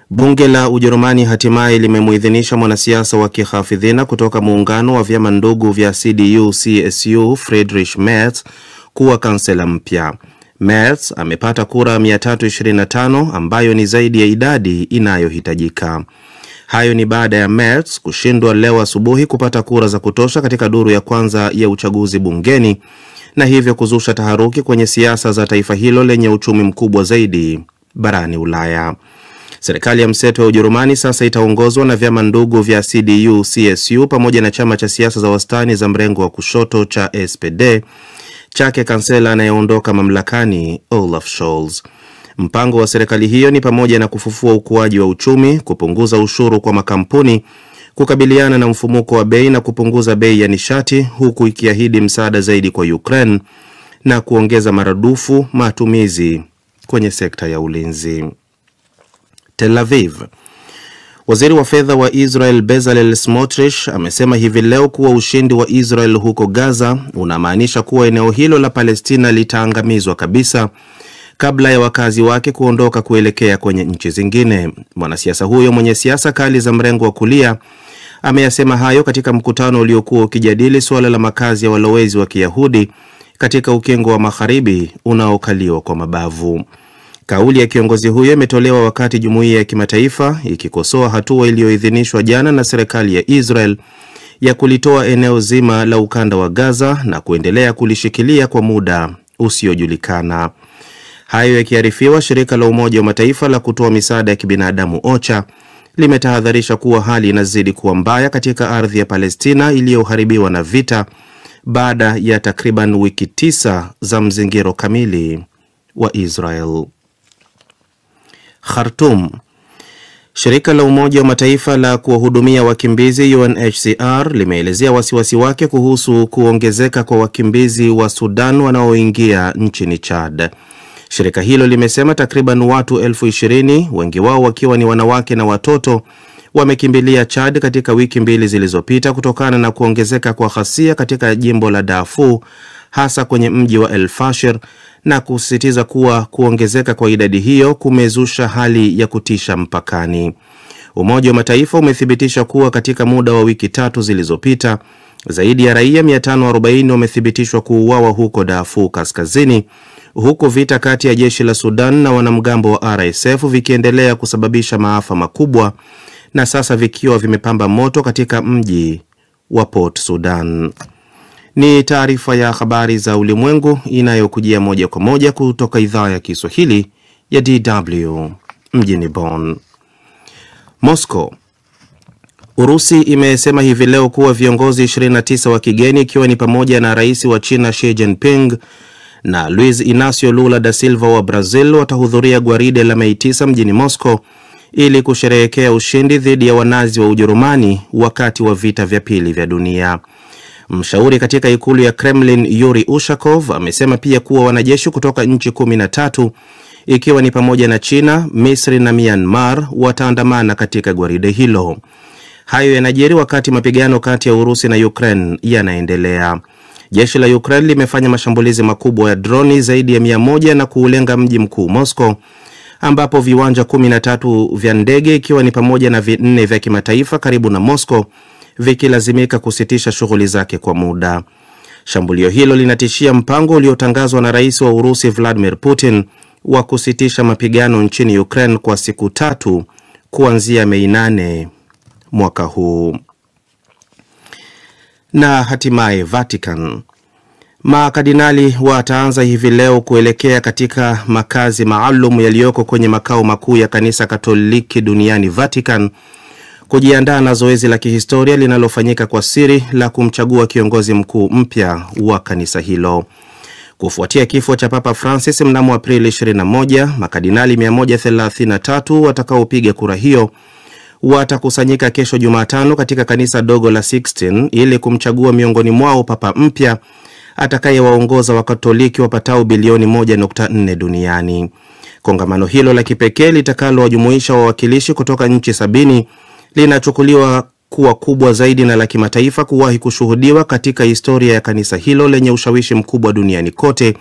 Bunge la Ujerumani hatimaye limemuidhinisha mwanasiasa wa kihafidhina kutoka muungano wa vyama ndugu vya CDU-CSU Friedrich Merz kuwa kansela mpya. Merz amepata kura 325 ambayo ni zaidi ya idadi inayohitajika. Hayo ni baada ya Merz kushindwa leo asubuhi kupata kura za kutosha katika duru ya kwanza ya uchaguzi bungeni na hivyo kuzusha taharuki kwenye siasa za taifa hilo lenye uchumi mkubwa zaidi barani Ulaya. Serikali ya mseto ya Ujerumani sasa itaongozwa na vyama ndugu vya CDU-CSU pamoja na chama cha siasa za wastani za mrengo wa kushoto cha SPD chake kansela anayeondoka mamlakani Olaf Scholz. Mpango wa serikali hiyo ni pamoja na kufufua ukuaji wa uchumi, kupunguza ushuru kwa makampuni, kukabiliana na mfumuko wa bei na kupunguza bei ya nishati, huku ikiahidi msaada zaidi kwa Ukraine na kuongeza maradufu matumizi kwenye sekta ya ulinzi. Tel Aviv. Waziri wa fedha wa Israel Bezalel Smotrich amesema hivi leo kuwa ushindi wa Israel huko Gaza unamaanisha kuwa eneo hilo la Palestina litaangamizwa kabisa kabla ya wakazi wake kuondoka kuelekea kwenye nchi zingine. Mwanasiasa huyo mwenye siasa kali za mrengo wa kulia ameyasema hayo katika mkutano uliokuwa ukijadili suala la makazi ya walowezi wa Kiyahudi katika ukingo wa Magharibi unaokaliwa kwa mabavu. Kauli ya kiongozi huyo imetolewa wakati jumuiya ya kimataifa ikikosoa hatua iliyoidhinishwa jana na serikali ya Israel ya kulitoa eneo zima la ukanda wa Gaza na kuendelea kulishikilia kwa muda usiojulikana. Hayo yakiarifiwa, shirika la Umoja wa Mataifa la kutoa misaada ya kibinadamu OCHA limetahadharisha kuwa hali inazidi kuwa mbaya katika ardhi ya Palestina iliyoharibiwa na vita baada ya takriban wiki 9 za mzingiro kamili wa Israel. Khartoum. Shirika la Umoja wa Mataifa la kuwahudumia wakimbizi UNHCR limeelezea wasiwasi wake kuhusu kuongezeka kwa wakimbizi wa Sudan wanaoingia nchini Chad. Shirika hilo limesema takriban watu 20,000, wengi wao wakiwa ni wanawake na watoto, wamekimbilia Chad katika wiki 2 zilizopita kutokana na kuongezeka kwa ghasia katika jimbo la Darfur, hasa kwenye mji wa El Fasher, na kusisitiza kuwa kuongezeka kwa idadi hiyo kumezusha hali ya kutisha mpakani. Umoja wa Mataifa umethibitisha kuwa katika muda wa wiki 3 zilizopita, zaidi ya raia 540 wamethibitishwa kuuawa huko Darfur Kaskazini, huku vita kati ya jeshi la Sudan na wanamgambo wa RSF vikiendelea kusababisha maafa makubwa na sasa vikiwa vimepamba moto katika mji wa Port Sudan. Ni taarifa ya habari za ulimwengu inayokujia moja kwa moja kutoka idhaa ya Kiswahili ya DW mjini Bonn. Moscow. Urusi imesema hivi leo kuwa viongozi 29 wa kigeni ikiwa ni pamoja na rais wa China Xi Jinping na Luiz Inacio Lula da Silva wa Brazil watahudhuria gwaride la Mei 9 mjini Moscow ili kusherehekea ushindi dhidi ya wanazi wa Ujerumani wakati wa vita vya pili vya dunia. Mshauri katika ikulu ya Kremlin Yuri Ushakov amesema pia kuwa wanajeshi kutoka nchi 13 ikiwa ni pamoja na China, Misri na Myanmar wataandamana katika gwaride hilo. Hayo yanajiri wakati mapigano kati ya Urusi na Ukraine yanaendelea. Jeshi la Ukraine limefanya mashambulizi makubwa ya droni zaidi ya 100 na kuulenga mji mkuu Moscow, ambapo viwanja 13 vya ndege ikiwa ni pamoja na 4 vya kimataifa karibu na Moscow vikilazimika kusitisha shughuli zake kwa muda. Shambulio hilo linatishia mpango uliotangazwa na rais wa Urusi Vladimir Putin wa kusitisha mapigano nchini Ukraine kwa siku 3 kuanzia Mei 8 mwaka huu. Na hatimaye Vatican. Makardinali wataanza hivi leo kuelekea katika makazi maalum yaliyoko kwenye makao makuu ya kanisa Katoliki duniani Vatican kujiandaa na zoezi la kihistoria linalofanyika kwa siri la kumchagua kiongozi mkuu mpya wa kanisa hilo. Kufuatia kifo cha Papa Francis mnamo Aprili 21, makardinali 133 watakaopiga kura hiyo watakusanyika kesho Jumatano katika kanisa dogo la Sixtine ili kumchagua miongoni mwao papa mpya atakayewaongoza Wakatoliki wapatao bilioni 1.4 duniani. Kongamano hilo la kipekee litakalowajumuisha wawakilishi kutoka nchi 70 linachukuliwa kuwa kubwa zaidi na la kimataifa kuwahi kushuhudiwa katika historia ya kanisa hilo lenye ushawishi mkubwa duniani kote,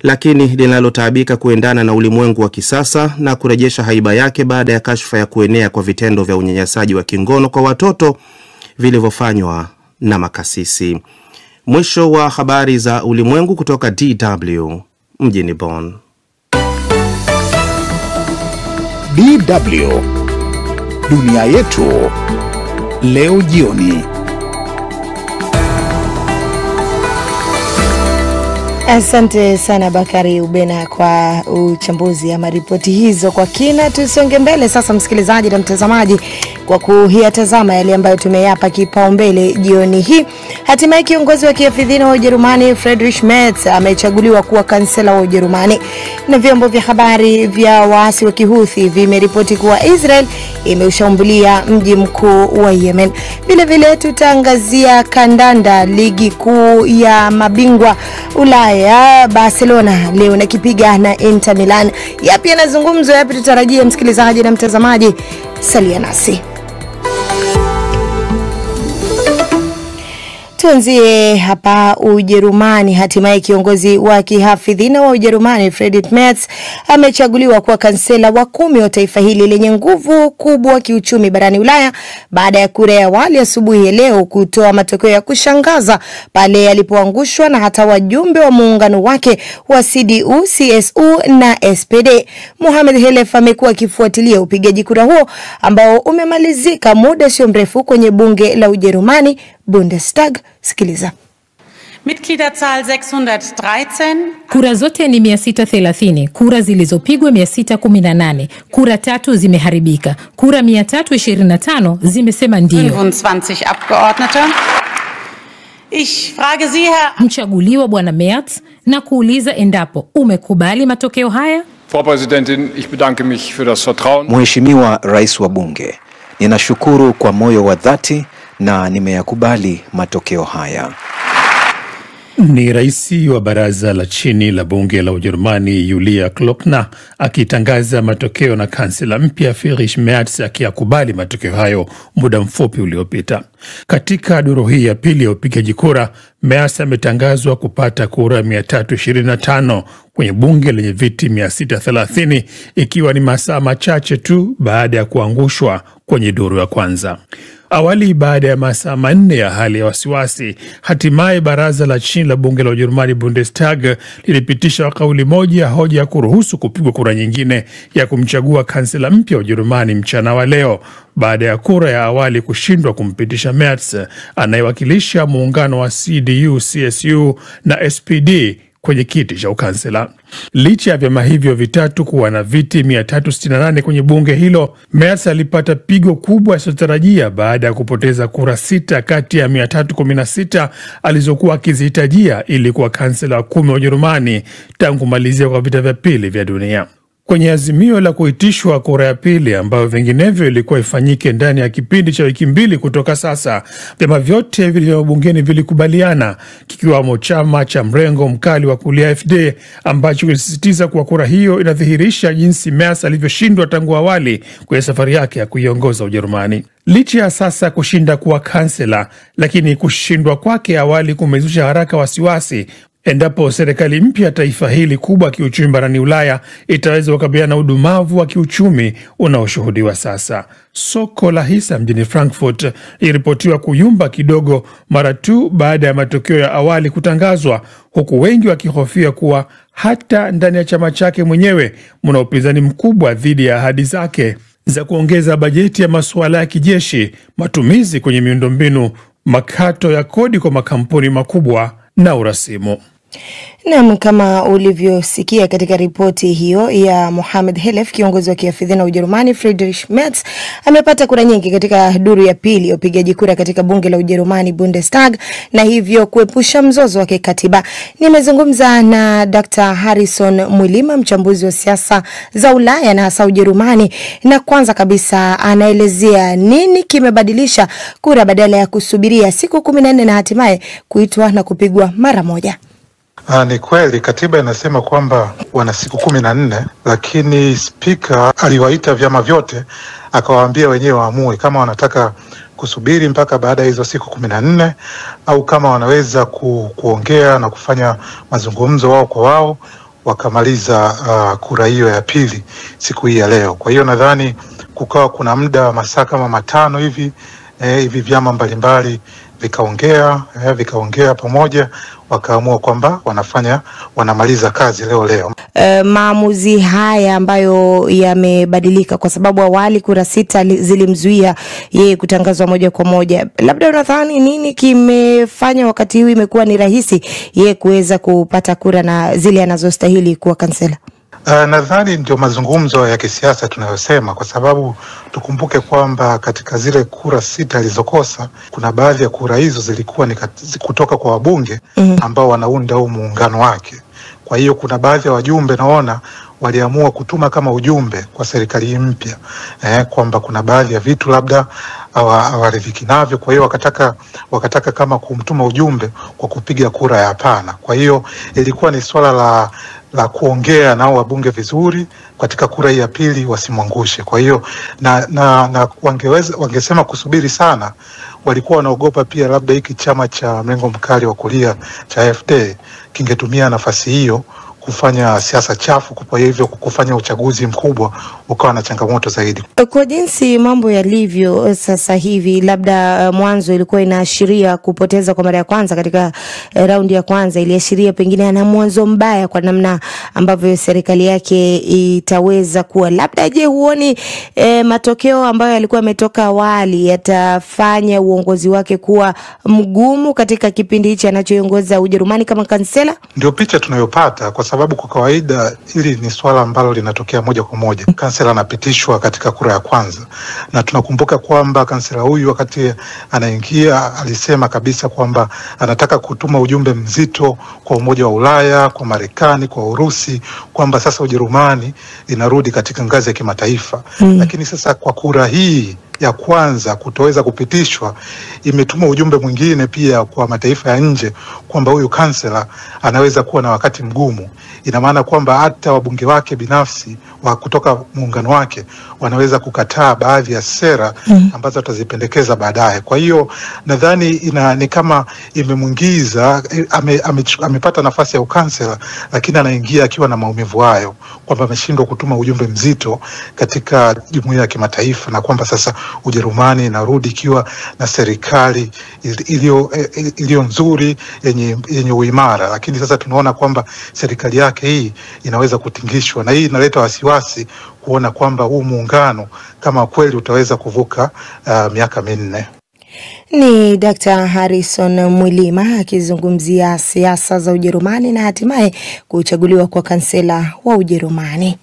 lakini linalotaabika kuendana na ulimwengu wa kisasa na kurejesha haiba yake baada ya kashfa ya kuenea kwa vitendo vya unyanyasaji wa kingono kwa watoto vilivyofanywa na makasisi. Mwisho wa habari za ulimwengu kutoka DW mjini Bonn. DW Dunia Yetu leo jioni. Asante sana Bakari Ubena kwa uchambuzi ama ripoti hizo kwa kina. Tusonge mbele sasa msikilizaji na mtazamaji kwa kuyatazama yale ambayo tumeyapa kipaumbele jioni hii. Hatimaye kiongozi wa kiafidhina wa Ujerumani Friedrich Merz amechaguliwa kuwa kansela wa Ujerumani, na vyombo vya habari vya waasi wa Kihuthi vimeripoti kuwa Israel imeushambulia mji mkuu wa Yemen. Vile vile tutaangazia kandanda, ligi kuu ya mabingwa Ulaya, Barcelona leo nakipiga na Inter Milan. Yapi yanazungumzwa, yapi tutarajia msikilizaji na mtazamaji? Salia nasi. Tuanzie hapa Ujerumani. Hatimaye kiongozi wa kihafidhina wa Ujerumani Friedrich Merz amechaguliwa kuwa kansela wa 10 wa taifa hili lenye nguvu kubwa kiuchumi barani Ulaya baada ya kura ya awali asubuhi leo kutoa matokeo ya kushangaza pale alipoangushwa na hata wajumbe wa muungano wake wa CDU, CSU na SPD. Mohamed Helef amekuwa akifuatilia upigaji kura huo ambao umemalizika muda sio mrefu kwenye bunge la Ujerumani, Bundestag. Sikiliza. Mitgliederzahl 613. Kura zote ni 630. Kura zilizopigwa 618. Kura 3 zimeharibika. Kura 325 zimesema ndio. 25 Abgeordnete. Ich frage Sie, Herr mchaguliwa Bwana Merz, na kuuliza endapo umekubali matokeo haya? Frau Präsidentin, ich bedanke mich für das Vertrauen. Mheshimiwa Rais wa Bunge, ninashukuru kwa moyo wa dhati na nimeyakubali matokeo haya. Ni raisi wa baraza la chini la bunge la Ujerumani Julia Klöckner akitangaza matokeo, na kansela mpya Friedrich Merz akiyakubali matokeo hayo muda mfupi uliopita. Katika duru hii ya pili ya upigaji kura, Merz ametangazwa kupata kura 325 kwenye bunge lenye viti 630, ikiwa ni masaa machache tu baada ya kuangushwa kwenye duru ya kwanza. Awali, baada ya masaa 4 ya hali ya wasiwasi, hatimaye baraza la chini la bunge la Ujerumani Bundestag lilipitisha kwa kauli moja hoja ya kuruhusu kupigwa kura nyingine ya kumchagua kansela mpya wa Ujerumani mchana wa leo, baada ya kura ya awali kushindwa kumpitisha Merz anayewakilisha muungano wa CDU, CSU na SPD kwenye kiti cha ukansela. Licha ya vyama hivyo vitatu kuwa na viti 368 kwenye bunge hilo, Merz alipata pigo kubwa isiyotarajia baada ya kupoteza kura 6 kati ya 316 alizokuwa akizihitajia ili kuwa kansela wa 10 wa Ujerumani tangu malizia kwa vita vya pili vya dunia. Kwenye azimio la kuitishwa kura ya pili ambayo vinginevyo ilikuwa ifanyike ndani ya kipindi cha wiki 2 kutoka sasa, vyama vyote vilivyo bungeni vilikubaliana, kikiwamo chama cha mrengo mkali wa kulia AfD ambacho kilisisitiza kuwa kura hiyo inadhihirisha jinsi Merz alivyoshindwa tangu awali kwenye safari yake ya kuiongoza Ujerumani. Licha ya sasa kushinda kuwa kansela, lakini kushindwa kwake awali kumezusha haraka wasiwasi endapo serikali mpya taifa hili kubwa kiuchumi barani Ulaya itaweza kukabiliana na udumavu wa kiuchumi unaoshuhudiwa sasa. Soko la hisa mjini Frankfurt iliripotiwa kuyumba kidogo mara tu baada ya matokeo ya awali kutangazwa, huku wengi wakihofia kuwa hata ndani ya chama chake mwenyewe mna upinzani mkubwa dhidi ya ahadi zake za kuongeza bajeti ya masuala ya kijeshi, matumizi kwenye miundombinu, makato ya kodi kwa makampuni makubwa na urasimu. Naam, kama ulivyosikia katika ripoti hiyo ya Mohamed Helef, kiongozi wa kiafidhina wa Ujerumani Friedrich Merz amepata kura nyingi katika duru ya pili ya upigaji kura katika bunge la Ujerumani Bundestag, na hivyo kuepusha mzozo wa kikatiba. Nimezungumza na Dr. Harrison Mwilima, mchambuzi wa siasa za Ulaya na hasa Ujerumani, na kwanza kabisa anaelezea nini kimebadilisha kura badala ya kusubiria siku 14 na hatimaye kuitwa na kupigwa mara moja. Ni kweli katiba inasema kwamba wana siku 14, lakini spika aliwaita vyama vyote akawaambia wenyewe waamue kama wanataka kusubiri mpaka baada ya hizo siku 14 au kama wanaweza kuongea na kufanya mazungumzo wao kwa wao wakamaliza kura hiyo ya pili siku hii ya leo. Kwa hiyo nadhani kukawa kuna muda wa masaa kama 5 hivi vyama mbalimbali vikaongea pamoja, wakaamua kwamba wanamaliza kazi leo. Maamuzi haya ambayo yamebadilika kwa sababu awali kura 6 zilimzuia yeye kutangazwa moja kwa moja, labda unadhani nini kimefanya wakati huu imekuwa ni rahisi yeye kuweza kupata kura na zile anazostahili kuwa kansela? Nadhani ndio mazungumzo ya kisiasa tunayosema, kwa sababu tukumbuke kwamba katika zile kura 6 alizokosa, kuna baadhi ya kura hizo zilikuwa ni kutoka kwa wabunge ambao wanaunda huu muungano wake. Kwa hiyo kuna baadhi ya wajumbe naona waliamua kutuma kama ujumbe kwa serikali mpya kwamba kuna baadhi ya vitu labda hawaridhiki navyo. Kwa hiyo wakataka kama kumtuma ujumbe kwa kupiga kura ya hapana. Kwa hiyo ilikuwa ni swala la kuongea nao wabunge vizuri katika kura ya pili wasimwangushe. Kwa hiyo na wangesema kusubiri sana, walikuwa wanaogopa pia labda hiki chama cha mrengo mkali wa kulia cha AfD kingetumia nafasi hiyo kufanya siasa chafu, kwa hivyo kufanya uchaguzi mkubwa ukawa na changamoto zaidi. Kwa jinsi mambo yalivyo sasa hivi, labda mwanzo ilikuwa inaashiria kupoteza kwa mara ya kwanza katika raundi ya kwanza, iliashiria pengine ana mwanzo mbaya kwa namna ambavyo serikali yake itaweza kuwa. Labda je, huoni matokeo ambayo yalikuwa yametoka awali yatafanya uongozi wake kuwa mgumu katika kipindi hichi anachoongoza Ujerumani kama kansela? Ndio picha tunayopata, kwa sababu kwa kawaida hili ni swala ambalo linatokea moja kwa moja. Kansela anapitishwa katika kura ya kwanza, na tunakumbuka kwamba kansela huyu wakati anaingia alisema kabisa kwamba anataka kutuma ujumbe mzito kwa Umoja wa Ulaya, kwa Marekani, kwa Urusi, kwamba sasa Ujerumani inarudi katika ngazi ya kimataifa. Lakini sasa kwa kura hii ya kwanza kutoweza kupitishwa, imetuma ujumbe mwingine pia kwa mataifa ya nje kwamba huyu kansela anaweza kuwa na wakati mgumu. Ina maana kwamba hata wabunge wake binafsi wa kutoka muungano wake wanaweza kukataa baadhi ya sera ambazo atazipendekeza baadaye. Kwa hiyo nadhani ni kama imemuingiza, amepata nafasi ya ukansela, lakini anaingia akiwa na maumivu hayo kwamba ameshindwa kutuma ujumbe mzito katika jumuiya ya kimataifa, na kwamba sasa Ujerumani inarudi ikiwa na serikali iliyo nzuri yenye uimara. Lakini sasa tunaona kwamba serikali yake hii inaweza kutingishwa, na hii inaleta wasiwasi kuona kwamba huu muungano kama kweli utaweza kuvuka miaka 4. Ni Dr. Harrison Mwilima akizungumzia siasa za Ujerumani na hatimaye kuchaguliwa kwa kansela wa Ujerumani.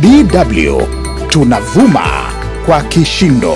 DW tunavuma kwa kishindo.